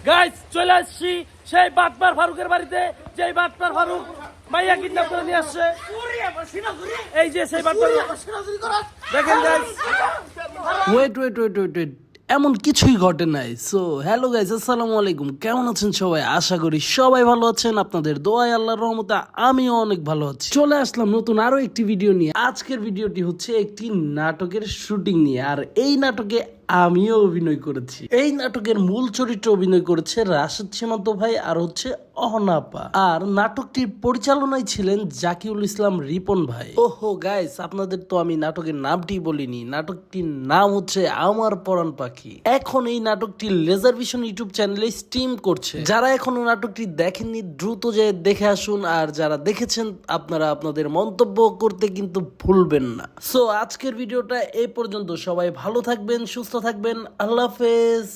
Guys চলে আসছি সেই বাটপার ফারুকের বাড়িতে, যেই বাটপার ফারুক মাইয়া কিডন্যাপ করে নিয়ে আসছে। এই যে সেই বাটপার, দেখেন guys. Wait wait wait wait wait এমন কিছুই ঘটে নাই। সো হ্যালো গাইস, আসসালামু আলাইকুম। কেমন আছেন সবাই? আশা করি সবাই ভালো আছেন। আপনাদের দোয়ায় আল্লাহর রহমতে আমিও অনেক ভালো আছি। চলে আসলাম নতুন আরো একটি ভিডিও নিয়ে। আজকের ভিডিওটি হচ্ছে একটি নাটকের শুটিং নিয়ে, আর এই নাটকে আমিও অভিনয় করেছি। এই নাটকের মূল চরিত্রে অভিনয় করেছে রাশেদ সীমান্ত ভাই আর হচ্ছে অহনাপা, আর নাটকটির পরিচালনায় ছিলেন জাকিউল ইসলাম রিপন ভাই। ওহো গাইস, আপনাদের তো আমি নাটকের নামটি বলিনি। নাটকটির নাম হচ্ছে আমার পরাণ পাখি। এখন এই নাটকটি লেজার ভিশন ইউটিউব চ্যানেলে স্ট্রিম করছে। যারা এখনো নাটকটি দেখেননি দ্রুত যেয়ে দেখে আসুন, আর যারা দেখেছেন আপনারা আপনাদের মন্তব্য করতে কিন্তু ভুলবেন না। সো আজকের ভিডিওটা এই পর্যন্ত। সবাই ভালো থাকবেন, সুস্থ থাকবেন। আল্লাহ হাফেজ।